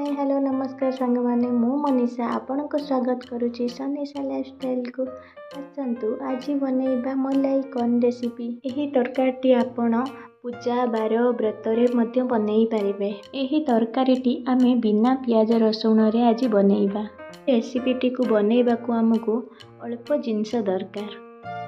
Hi hello नमस्कार सांग मैंने मु मनीषा आपण को स्वागत करुच्ची सनीषा लाइफस्टाइल को। आसतु आज बनैबा मलाई कॉर्न रेसिपी। यही तरकारी आपण पूजा बार व्रतरे मध्य बनई पारिबे। यही तरकारी आमे बिना पियाज रसुण रे आज बनैबा। रेसिपीटी को बनैबा को हमको अल्प जिनस दरकार।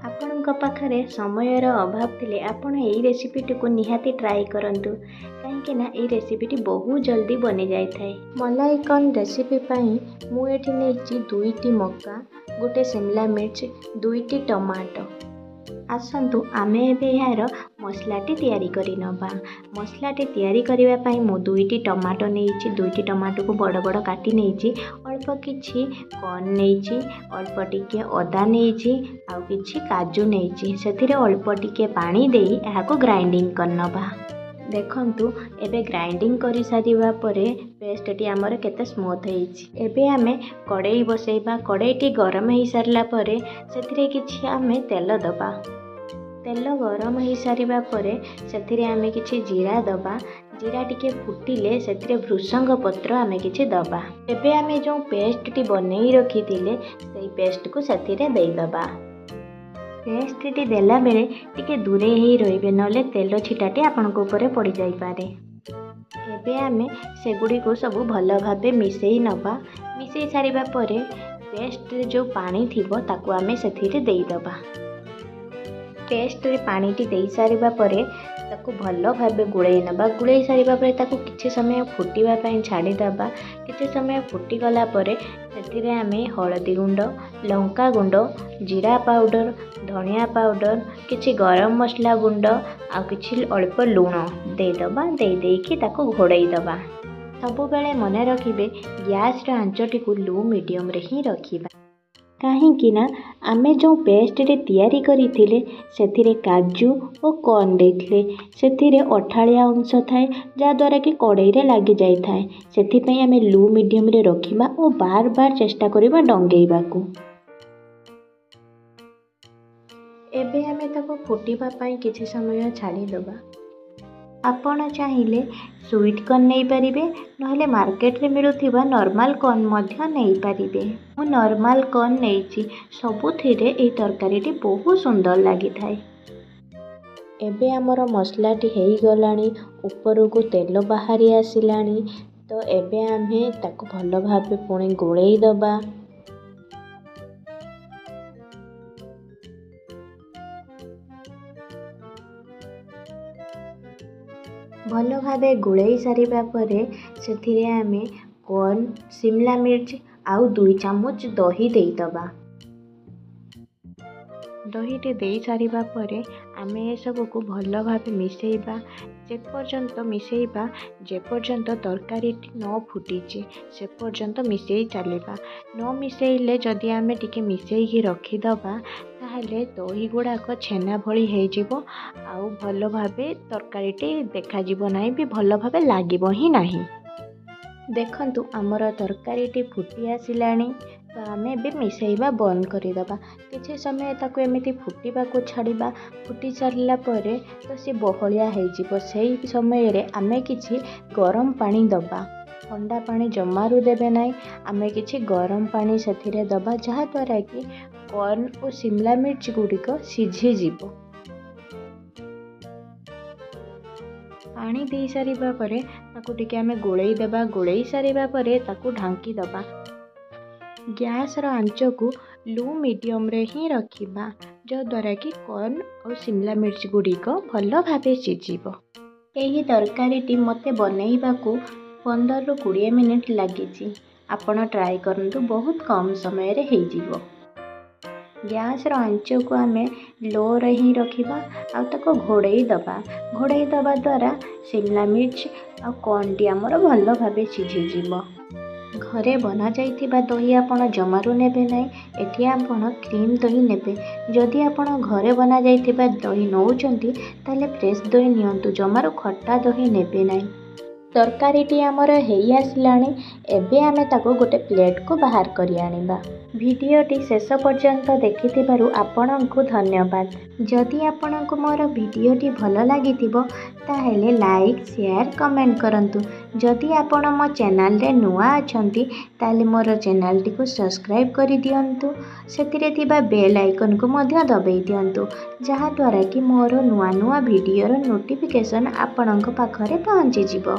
आपणक पाखरे समयर अभाव थिले आपण एई रेसिपीटी को निहाती ट्राई करंतु कहीं ना ये रेसिपीटी बहुत जल्दी बनी जाए थाए। मलाई कॉर्न रेसिपी पाई मु एठी नेछि 2टी मक्का, गोटे शिमला मिर्च, 2टी टमाटो। आसतु आमे एबे यार मसलाटी तैयारी करि नबा। मसलाटी तैयारी करिवा पाई मु 2टी टमाटो नेछि। 2टी टमाटो को बड़ बड़ काटी नेछि। अल्प किछि कॉर्न नेछि, अल्प टिके अदा नेछि, आउ किछि काजू नेछि। सेथिरे अल्प टिके पानी देई एहाको ग्राइंडिंग करनबा। देखंतु एबे ग्राइंडिंग करि सारिबा परे पेस्टटी आमर केते स्मूथ हेछि। एबे आमे कड़ाई बसैबा। कड़ाईटी गरम हो सारला परे सेथिरे किछि आमे तेल दबा। तेल गरम हो सारिबा परे सेथिरे आमे किछि जीरा दबा। जीरा टिके फुटिले सेथिरे भृषंग पत्र आमे किछि दबा। एबे आमे जो पेस्टटी बनेई रखिथिले सेई पेस्ट को सेथिरे देई दबा। पेस्टटी देला बेले टिके दूरे ही रहिबे नले तेल छिटाटी आपनक ऊपर पड़ी जाई पारे। एबे आमे सेगुडी को सब भल भाबे मिसेई नबा। मिसेई सारिबा परे पेस्ट जो पानी थिबो ताकू आमे सेथिरे देई दबा। पेस्ट रे पानीटी देई सारिबा परे ताकू भल भाबे गुळेई नबा। गुळेई सारिबा परे ताकू किछि समय फुटिबा पई छाडी दबा। किछि समय फुटी गला परे सेथिरे आमे हळदी गुंड, लंका गुंड, जीरा पाउडर, धनिया पाउडर, किछि गरम मसला गुंड आ किछि अल्प लूण दे दबा। दे देकी ताकू घोड़ाई दबा। सबु बेले मने रखिबे गैस रे आंचटी को लो मीडियम रे ही रखिबा। काहेकि ना आमे जो पेस्ट रे तैयारी करिथिले सेथिरे काजू और कॉर्न देथिले सेथिरे अठाळिया अंश थाए जा द्वारा कि कड़ाई रे लागि जाई थाए। सेथि पई आमे लो मीडियम रे रखिबा और बार बार चेष्टा करिबा डंगेइबा को। एबे आमे ताको फुटिबा पई किछि समय छाडी दबा। आपण चाहिले स्वीट कॉर्न नहीं पारिबे नहले मार्केट रे मिलुथिबा नॉर्मल कॉर्न मध्य नहीं पारिबे। मु नॉर्मल कॉर्न नेछि। सबुथिरे एई तरकारीटी बहुत सुंदर लागि थाए। एबे हमर मसलाटी हेई गलानी। ऊपर को तेल बाहरी आसिलानी। तो एबे आमे ताको भल भाबे पुणी गोळेई दबा। भल भाबे गुळेई सारिबा परे सेथिरे आमे कॉर्न, शिमला मिर्च आउ 2 चामच दही देई दबा। दहीटे देई सारिबा परे आमे ए सब को भल भाबे मिसेइबा। जे पर्यंत तरकारी न फुटीची से पर्यंत मिसेई चलिबा। न मिसेइले जदि आमे टिके मिसेई रखी दबा ताहले दही गुड़ाक छेना भली हो जिवो आउ भल भाबे तरकारीटी देखा जिवो नाही भी भल भाबे लागिवो ही नाही। देखंतु आमर तरकारीटी फुटी आसिलानी। तो आमे भी मिसेइबा बंद करिदबा। किछि समय ताको एमिति फुटिबा को छाड़िबा। फुटी सारला परे तो सी बहलिया हो जिवो। सेही समय रे आमे किछि गरम पानी दबा। ठंडा पानी जमारू देबे नाही। आमे किछि गरम पानी सेथिरे दबा जहा द्वारा कि कॉर्न और शिमला मिर्च गुड़िक सिझी जिवो। पानी दे सारिबा परे ताकू टिके आमे गोळेई देबा। गोळेई सारिबा परे ताकू ढांकी दबा। गैस रो आंच को लो मीडियम रे ही रखिबा जो द्वारा कि कॉर्न और शिमला मिर्च गुड़िक भल भाबे सिझिबो। एही तरकारीटी मते बनैबा को 15 ରୁ 20 मिनिट लागिची। आपण ट्राई करंतु बहुत कम समय रे हेई जिवो। गैस रो आंच को आमे लो रे ही रखिबा आ ताको घोड़ेई दबा। घोड़ेई दबा द्वारा शिमला मिर्च आ कॉर्न टी हमर भल भाबे सिझी जिवो। घरे बना जाइथिबा दही आपण जमारू नेबे नाही। एठी आपण क्रीम दही नेबे। जदि आपण घरे बना जाइथिबा दही नउचंती ताले फ्रेश दही नियंतु। जमारू खट्टा दही नेबे नाही। तरकारीटी आमर हेई आसिलानी। एबे आमे ताको गोटे प्लेट को बाहर करि आनिबा। भिडियोटी शेष पर्यंत देखिथिबारु आपनकु धन्यवाद। जदि आपनकु मोर भिडियोटी भल लागिथिबो ताहेले लाइक, शेयर, कमेंट करंतु। जदि आपण मो चैनल रे नुआ अछंती ताले मोर चैनल टी को सब्सक्राइब करि दियंतु सेतिरे थिबा बेल आइकन को मध्य दबाई दियंतु जहा द्वारा कि मोर नुआ नुआ वीडियो रो नोटिफिकेशन आपणक पाखरे पहुंची जिवो।